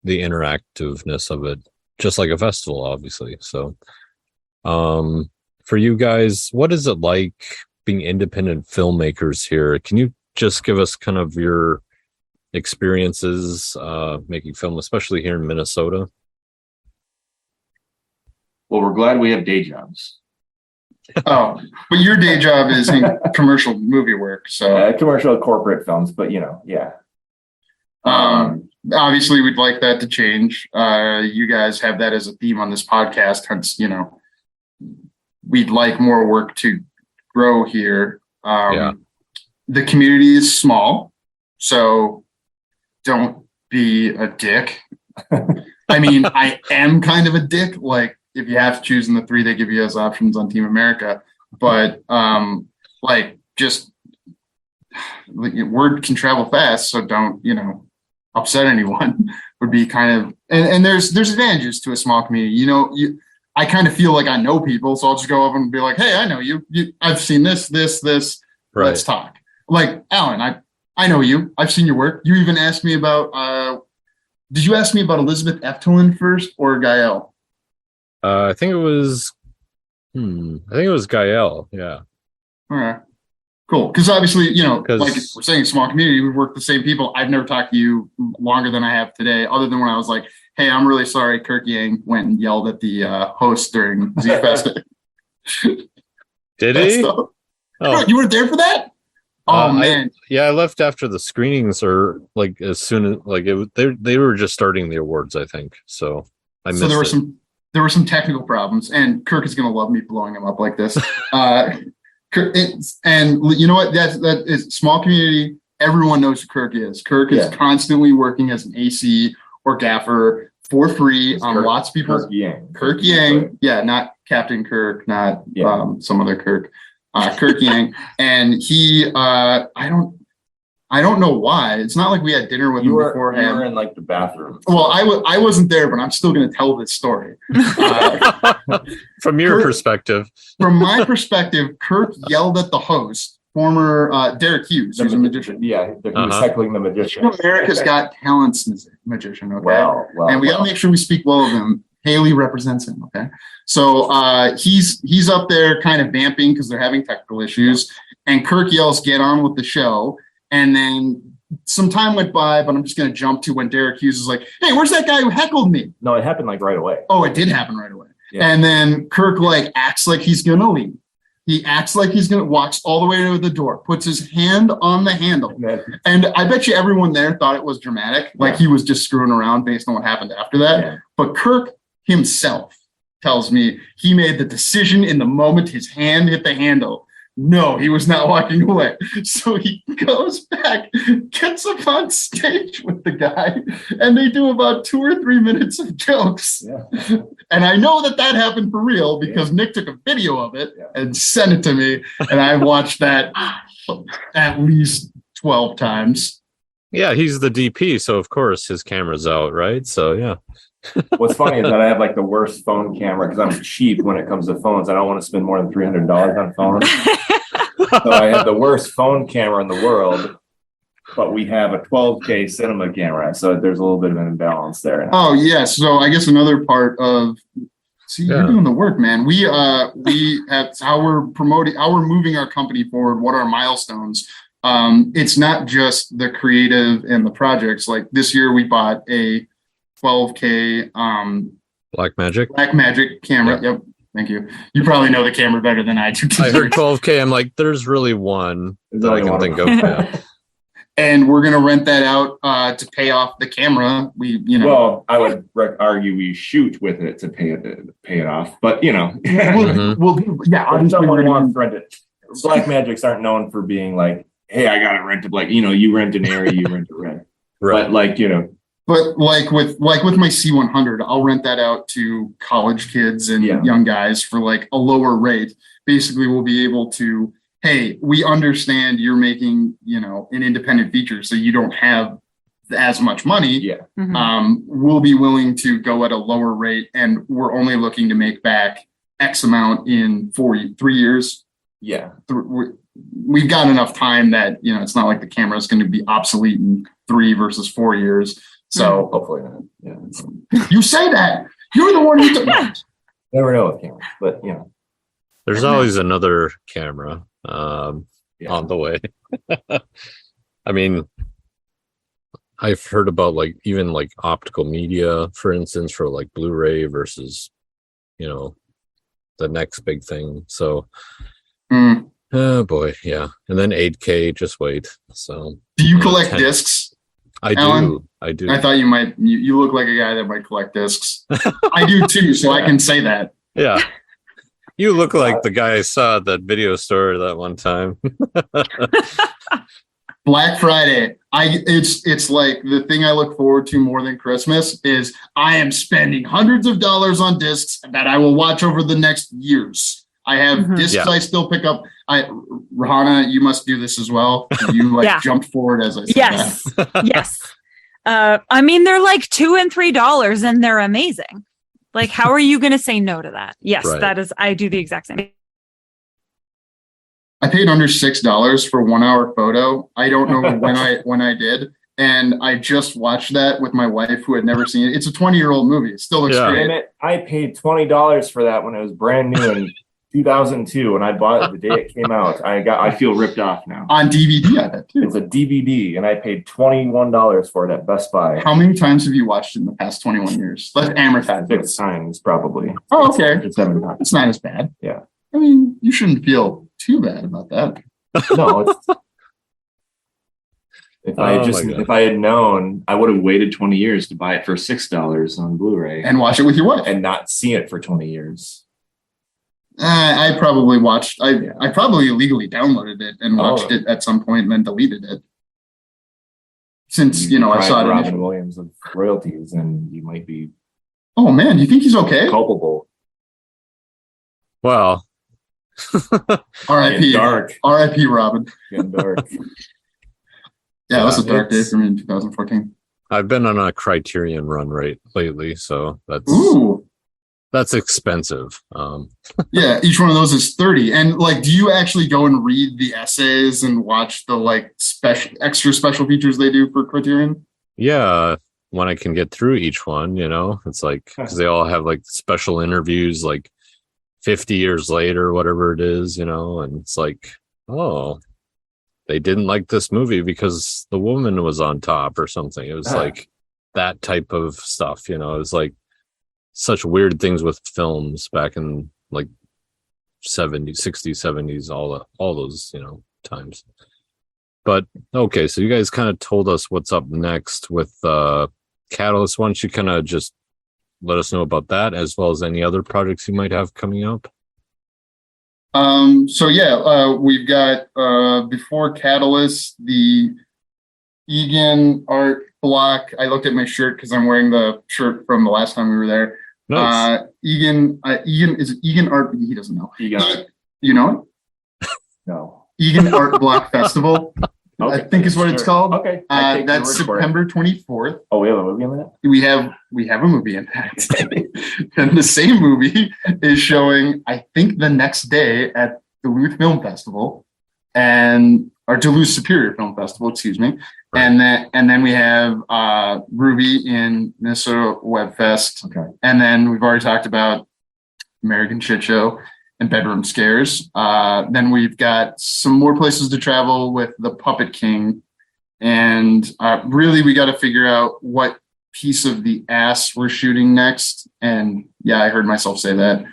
interactiveness of it, just like a festival, obviously. So for you guys, what is it like being independent filmmakers here? Can you just give us kind of your experiences making film, especially here in Minnesota? Well, we're glad we have day jobs. Oh, but your day job is in commercial movie work. So commercial corporate films, but yeah. Obviously we'd like that to change. You guys have that as a theme on this podcast. Hence, we'd like more work to grow here. The community is small, so don't be a dick. I mean, I am kind of a dick. Like, if you have to choose in the 3 they give you as options on Team America, but just word can travel fast, so don't, upset anyone would be kind of, and there's advantages to a small community. I kind of feel like I know people, so I'll just go up and be like, hey, I know you. I've seen this. Right. Let's talk. Like, Alan, I know you. I've seen your work. You even asked me about, did you ask me about Elizabeth Eftelin first or Gael? I think it was Gael. Yeah. All right. Cool. Because obviously, like we're saying, small community, we work with the same people. I've never talked to you longer than I have today, other than when I was like, hey, I'm really sorry Kirk Yang went and yelled at the host during Z-Fest. Did he? Oh, you weren't there for that? Oh, man. I left after the screenings, or like as soon as they were just starting the awards, I think. So I missed it. There were some technical problems, and Kirk is going to love me blowing him up like this. And you know what? That is small community. Everyone knows who Kirk is. Kirk is constantly working as an AC or gaffer for free on lots of people. Kirk Yang. Yeah, not Captain Kirk, not some other Kirk. Kirk Yang. And he, I don't know why. It's not like we had dinner with him beforehand. You were in like the bathroom. Well, I wasn't there, but I'm still going to tell this story. From your perspective. From my perspective, Kirk yelled at the host, former Derek Hughes, who's a magician. Yeah, he was heckling the magician. America's Got Talent's magician, okay? Well, and we got to make sure we speak well of him. Haley represents him, okay? So he's up there kind of vamping because they're having technical issues. And Kirk yells, get on with the show. And then some time went by, but I'm just going to jump to when Derek Hughes is like, hey, where's that guy who heckled me? No, it happened like right away. Oh, it did happen right away. Yeah. And then Kirk acts like he's going to leave. He acts like he's going to walks all the way to the door, puts his hand on the handle. And I bet you everyone there thought it was dramatic. Like he was just screwing around based on what happened after that. Yeah. But Kirk himself tells me he made the decision in the moment his hand hit the handle. No, he was not walking away. So he goes back, gets up on stage with the guy, and they do about 2 or 3 minutes of jokes. Yeah. And I know that happened for real because Nick took a video of it and sent it to me, and I watched that at least 12 times. Yeah, he's the DP, so of course his camera's out, right? So yeah. What's funny is that I have like the worst phone camera because I'm cheap when it comes to phones. I don't want to spend more than $300 on phones. So I have the worst phone camera in the world, but we have a 12K cinema camera. So there's a little bit of an imbalance there. Oh, yeah. So I guess another part of, you're doing the work, man. We have how we're promoting, how we're moving our company forward, what are milestones. It's not just the creative and the projects. Like this year we bought a 12K Blackmagic camera. Yep. Thank you. You probably know the camera better than I do. I heard 12K. I'm like, there's really one that I can think of. Yeah. And we're going to rent that out to pay off the camera. Well, I would argue we shoot with it to pay it off, but obviously we're going to rent it. Blackmagics aren't known for being like, hey, I got it rented. Like, you rent an area, you rent a rent. Right. But But like with my C100, I'll rent that out to college kids and young guys for like a lower rate. Basically, we'll be able to, hey, we understand you're making, an independent feature, so you don't have as much money. Yeah. Mm-hmm. We'll be willing to go at a lower rate, and we're only looking to make back X amount in 3 years. Yeah. We've got enough time that, it's not like the camera is going to be obsolete in 3 versus 4 years. So hopefully not. Yeah. You say that. You're the one who took it. Never know with cameras, but there's always another camera on the way. I mean, I've heard about even optical media, for instance, for like Blu-ray versus, the next big thing. So, oh boy, yeah. And then 8K, just wait. So, do you collect discs? Alan, I do. I thought you might. You look like a guy that might collect discs. I do too, so I can say that. Yeah, you look like the guy I saw at that video store that one time. Black Friday. It's like the thing I look forward to more than Christmas is I am spending hundreds of dollars on discs that I will watch over the next years. I have discs I still pick up. Rahana, you must do this as well. You jumped forward as I said that. Yes. I mean, they're like $2 and $3 and they're amazing. Like, how are you going to say no to that? Yes, that is, I do the exact same. I paid under $6 for 1 hour photo. I don't know when I did. And I just watched that with my wife who had never seen it. It's a 20-year-old movie. It still looks great. I paid $20 for that when it was brand new in 2002 and I bought it the day it came out. I feel ripped off now. On DVD, I bet too. It's a DVD and I paid $21 for it at Best Buy. How many times have you watched it in the past 21 years? Let's amortize 6 times probably. Oh, okay. It's 7 times. It's not as bad. Yeah. I mean, you shouldn't feel too bad about that. No, if I had known, I would have waited 20 years to buy it for $6 on Blu-ray and watch it with your wife and not see it for 20 years. I probably watched. I probably illegally downloaded it and watched it at some point and then deleted it. Since I saw it. Robin Williams of royalties, and you might be. Oh man, you think he's okay? Culpable. Well. R.I.P. Dark. R.I.P. Robin. Getting dark. Yeah, it was a dark day for me in 2014. I've been on a Criterion run lately, so that's expensive. Yeah, each one of those is $30. And do you actually go and read the essays and watch the extra special features they do for Criterion? Yeah, when I can get through each one, it's because they all have special interviews 50 years later, whatever it is, and it's oh, they didn't like this movie because the woman was on top or something. It was that type of stuff, it was such weird things with films back in 70s, 60s, 70s, all those, times. But okay, so you guys kind of told us what's up next with Catalyst. Why don't you kind of just let us know about that as well as any other projects you might have coming up? We've got before Catalyst, the Egan art block. I looked at my shirt because I'm wearing the shirt from the last time we were there. Nice. Egan is it Egan Art? He doesn't know. Egan Art. You know it? No. Egan Art Block Festival. Okay, I think is what it's called. Okay. That's September 24th. Oh, we have a movie in that? We have a movie in that. And the same movie is showing, I think, the next day at Duluth Film Festival or Duluth Superior Film Festival, excuse me. Right. And then we have Ruby in Minnesota Web Fest. Okay. And then we've already talked about American Shit Show and Bedroom Scares. Then we've got some more places to travel with the Puppet King. And really, we got to figure out what piece of the ass we're shooting next. And yeah, I heard myself say that.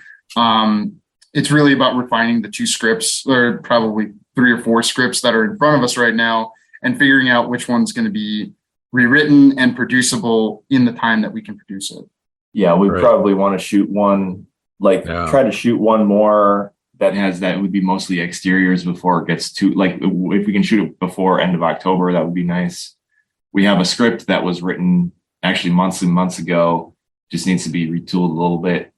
It's really about refining the 2 scripts, or probably 3 or 4 scripts that are in front of us right now, and figuring out which one's going to be rewritten and producible in the time that we can produce it. Yeah, we probably want to shoot one. Try to shoot one more that would be mostly exteriors before it gets to if we can shoot it before end of October, that would be nice. We have a script that was written actually months and months ago, just needs to be retooled a little bit.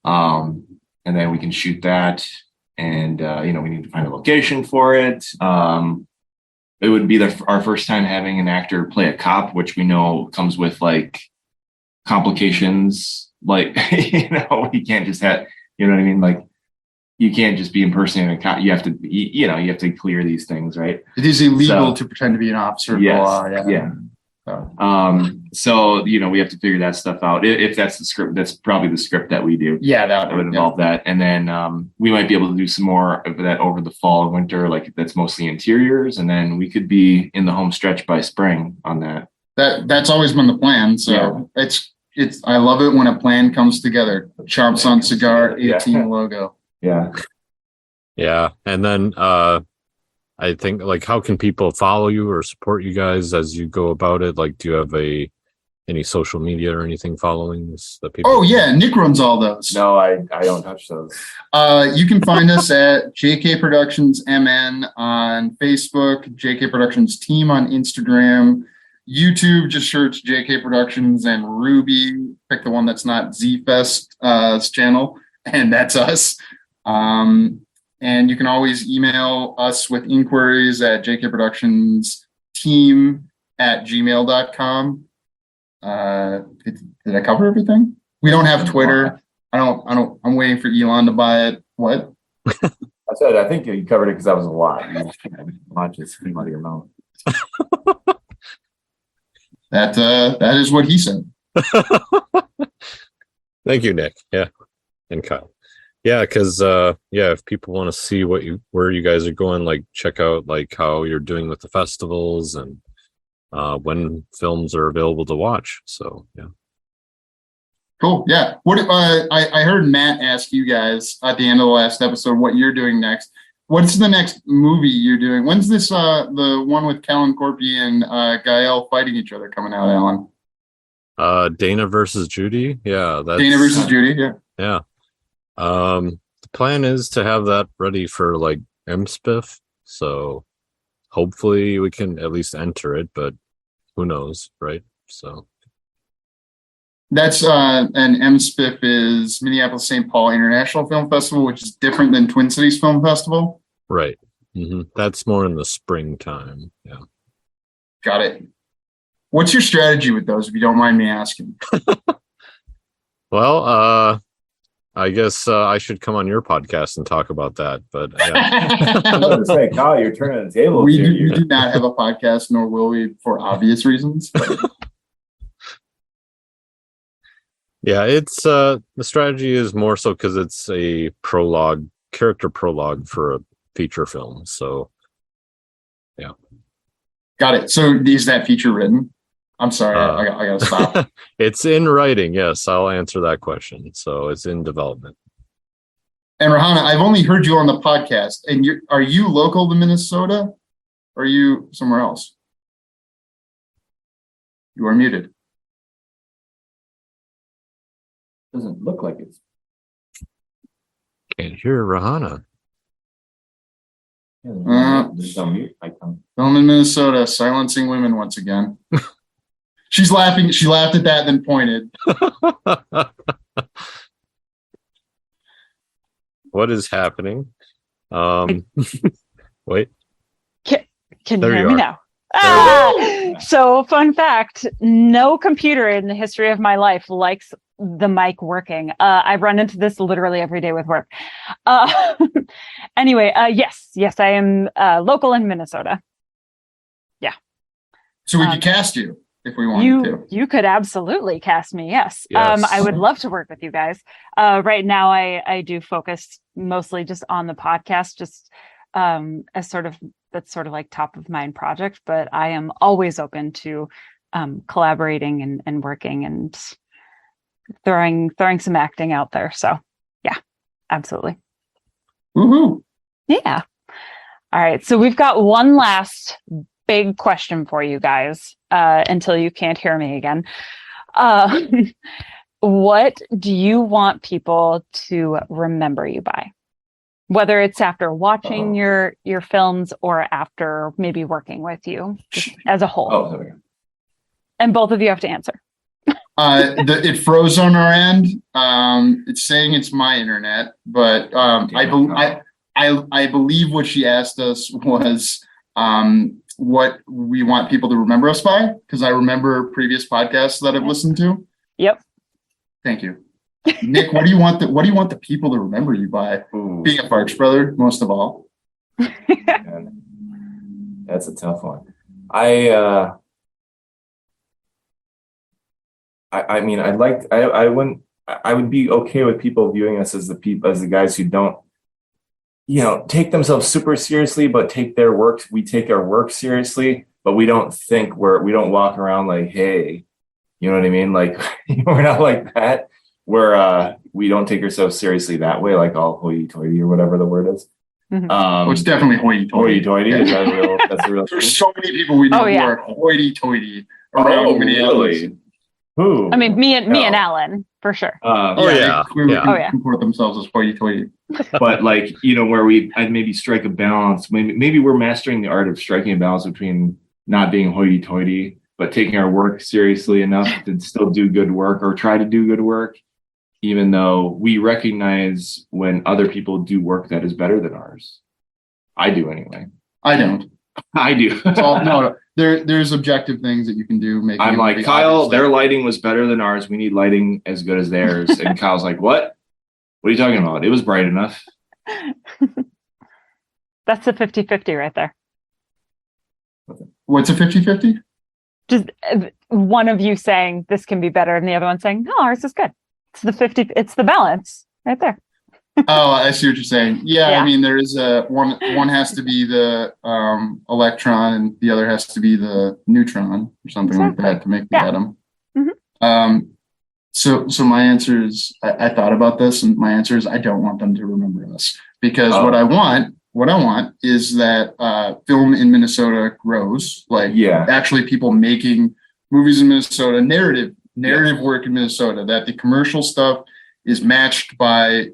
And then we can shoot that, and we need to find a location for it. It would be our first time having an actor play a cop, which we know comes with complications. You can't just have, you know what I mean? You can't just be impersonating a cop. You have to, you have to clear these things, right? It is illegal to pretend to be an officer of the law. Yeah. So, we have to figure that stuff out. If that's the script, that's probably the script that we do. Yeah, that would involve that. And then we might be able to do some more of that over the fall and winter, that's mostly interiors. And then we could be in the home stretch by spring on that. That's always been the plan. So it's I love it when a plan comes together. Chomps on Cigar 18 logo. Yeah. Yeah. And then I think how can people follow you or support you guys as you go about it? Do you have any social media or anything followings that people? Oh yeah, Nick runs all those. No, I don't touch those. You can find us at JK Productions MN on Facebook, JK Productions Team on Instagram, YouTube. Just search JK Productions and Ruby. Pick the one that's not Z Fest channel, and that's us. And you can always email us with inquiries at jkproductionsteam@gmail.com. Did I cover everything? We don't have Twitter. I'm waiting for Elon to buy it. What? I said, I think you covered it because that was a lot. You just can't just came out of your mouth. That is what he said. Thank you, Nick. Yeah. And Kyle. Yeah, because if people want to see where you guys are going, like check out like how you're doing with the festivals and when films are available to watch. So yeah. Cool. Yeah. What I heard Matt ask you guys at the end of the last episode what you're doing next. What's the next movie you're doing? When's this the one with Callan Corpy and Gael fighting each other coming out, Alan? Dana versus Judy. Yeah, that's Dana versus Judy. Yeah. Yeah. The plan is to have that ready for like MSPIF. So hopefully we can at least enter it, but who knows, right? So that's and MSPIF is Minneapolis St. Paul International Film Festival, which is different than Twin Cities Film Festival. Right. Mm-hmm. That's more in the springtime. Yeah. Got it. What's your strategy with those, if you don't mind me asking? Well, I guess I should come on your podcast and talk about that. But yeah. I was going to say, Kyle, you're turning the table. We do not have a podcast, nor will we, for obvious reasons. But. Yeah, it's the strategy is more so because it's a character prologue for a feature film. So, yeah. Got it. So is that feature written? I'm sorry, I gotta stop. It's in writing. Yes, I'll answer that question. So it's in development. And Rahana, I've only heard you on the podcast. And are you local to Minnesota? Or are you somewhere else? You are muted. Doesn't look like it's. Can't hear Rahana. There's no mute icon. Film in Minnesota, silencing women once again. She's laughing. She laughed at that, then pointed. What is happening? Wait. Can you There hear you me are. now? So fun fact, no computer in the history of my life likes the mic working. I run into this literally every day with work. Anyway, yes, I am local in Minnesota. Yeah. So we could cast you if we wanted to. You could absolutely cast me, yes. Yes. I would love to work with you guys. Right now I do focus mostly just on the podcast, just as that's sort of like top of mind project, but I am always open to collaborating and working and throwing some acting out there. So yeah, absolutely. Woohoo. Yeah. All right. So we've got one last big question for you guys until you can't hear me again. What do you want people to remember you by? Whether it's after watching your films or after maybe working with you just as a whole. Oh, there we go. And both of you have to answer. It froze on our end. It's saying it's my internet, but I believe what she asked us was what we want people to remember us by, because I remember previous podcasts that I've listened to. Yep. Thank you. Nick, what do you want the people to remember you by? Ooh. Being a Farx brother, most of all. That's a tough one. I mean, I would be okay with people viewing us as the guys who don't, take themselves super seriously, but we take our work seriously, but we don't walk around like, hey, you know what I mean? Like, we're not like that. We don't take ourselves seriously that way, like all hoity-toity or whatever the word is. Mm-hmm. It's definitely hoity-toity. Hoity-toity, is that real? That's a real thing? There's so many people we know who are hoity-toity around Minneapolis. Really? Who? I mean, me and Alan, for sure. They clearly yeah. comport themselves as hoity-toity. But like, where I'd maybe strike a balance. Maybe we're mastering the art of striking a balance between not being hoity-toity, but taking our work seriously enough to still do good work or try to do good work. even though we recognize when other people do work that is better than ours. I do anyway. I don't. I do. No, there's objective things that you can do. I'm like, Kyle, their lighting was better than ours. We need lighting as good as theirs. And Kyle's like, what? What are you talking about? It was bright enough. That's a 50-50 right there. What's a 50-50? Just one of you saying this can be better and the other one saying, no, ours is good. It's the 50, it's the balance right there. Oh, I see what you're saying. Yeah, Yeah. I mean, there is one has to be the electron and the other has to be the neutron or something like that to make the atom. Mhm. So my answer is, I thought about this, and my answer is I don't want them to remember us, because what I want is that film in Minnesota grows. Like, actually people making movies in Minnesota, narrative work in Minnesota, that the commercial stuff is matched by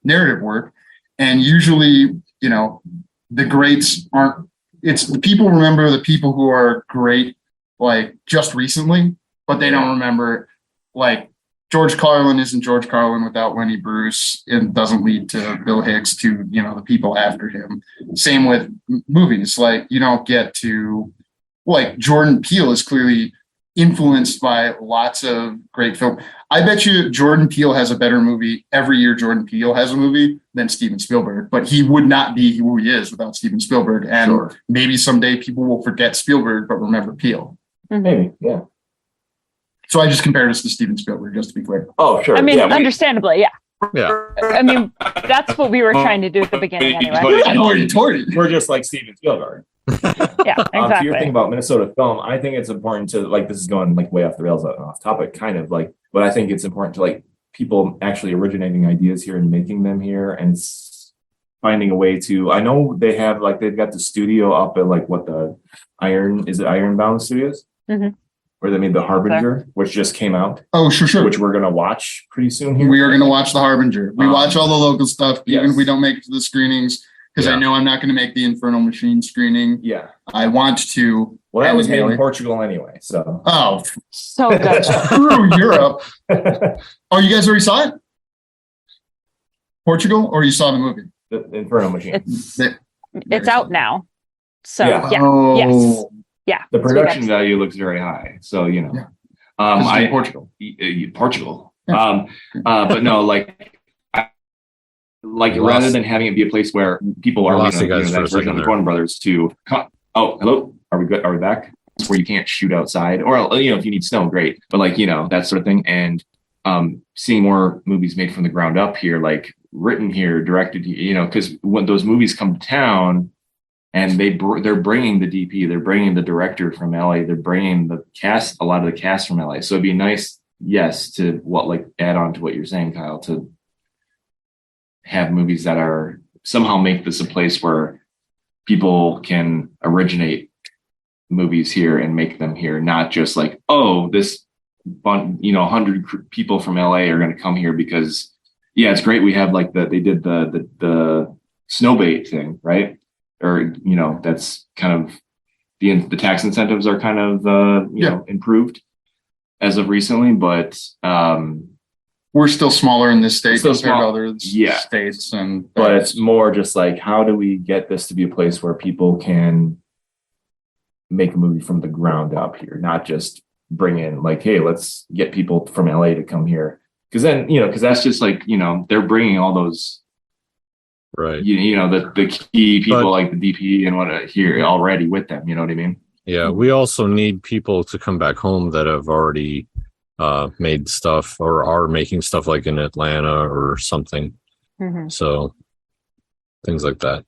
narrative work. And usually, you know, the greats aren't, it's the people remember the people who are great, like just recently, but they don't remember, like, George Carlin isn't George Carlin without Lenny Bruce. It doesn't lead to Bill Hicks to, you know, the people after him. Same with movies. Like, you don't get to, like, Jordan Peele is clearly influenced by lots of great film. I bet you Jordan Peele has a better movie every year Jordan Peele has a movie than Steven Spielberg, but he would not be who he is without Steven Spielberg. And maybe someday people will forget Spielberg, but remember Peele. Maybe, yeah. So I just compared us to Steven Spielberg, just to be clear. Oh, sure. I mean, understandably, yeah. Yeah. I mean, that's what we were trying to do at the beginning anyway. We're just like Steven Spielberg. Yeah, exactly. To your thing about Minnesota film, I think it's important to, like, this is going like way off the rails, off topic, kind of like, but I think it's important to, like, people actually originating ideas here and making them here and finding a way to. I know they have, like, they've got the studio up at, like, what, the Ironbound Studios, where they made The Harbinger, which just came out. Oh, sure. Which we're gonna watch pretty soon here. We are gonna watch The Harbinger. We watch all the local stuff, even yes. if we don't make it to the screenings. Because I know I'm not going to make the Infernal Machine screening. Yeah. I want to. Well, that was made in Portugal anyway, so. Oh. So good. Screw Europe. Oh, you guys already saw it? Portugal, or you saw the movie? The Infernal Machine. It's out now. So, yeah. Oh. Yes. Yeah. The production value looks very high. So, you know. Yeah. Portugal. Portugal. Yeah. But no, like rather than having it be a place where people are that version of the Thornton Brothers to hello, are we good? Are we back? Where you can't shoot outside, or, you know, if you need snow, great, but, like, you know, that sort of thing. And seeing more movies made from the ground up here, like written here, directed, you know, because when those movies come to town and they're bringing the DP, they're bringing the director from LA, they're bringing the cast, a lot of the cast from LA. So it'd be nice, to add on to what you're saying, Kyle, to have movies that are somehow make this a place where people can originate movies here and make them here, not just like, oh, this 100 people from LA are going to come here because, yeah, it's great. We have, like, they did the snowbait thing, right? Or, you know, that's kind of the tax incentives are kind of improved as of recently, but we're still smaller in this state compared to other states, but it's more just like, how do we get this to be a place where people can make a movie from the ground up here, not just bring in, like, hey, let's get people from LA to come here, because then, you know, because that's just like, you know, they're bringing all those right, you know, the key people, like the DP and what here already with them, you know what I mean? Yeah, we also need people to come back home that have already made stuff or are making stuff, like in Atlanta or something. So things like that.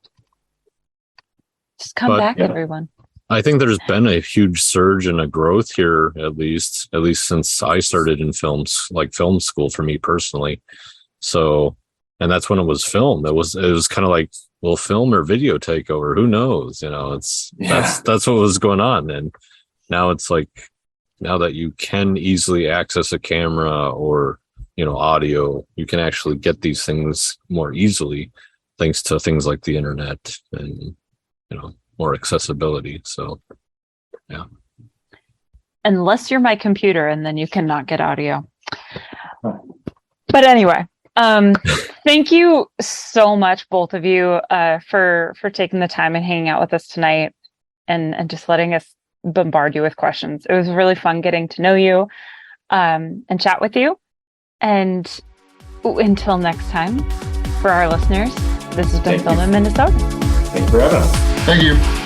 Just come back, everyone. I think there's been a huge surge and a growth here, at least since I started in films, like film school for me personally. So, and that's when it was filmed. It was kind of like, well, film or video takeover, who knows? You know, that's what was going on. And now it's like, now that you can easily access a camera or, you know, audio, you can actually get these things more easily thanks to things like the internet and, you know, more accessibility. So, yeah. Unless you're my computer, and then you cannot get audio. But anyway, thank you so much, both of you, for taking the time and hanging out with us tonight, and just letting us bombard you with questions. It was really fun getting to know you, and chat with you. And until next time, for our listeners, this has been Film in Minnesota. Thanks for having us. Thank you.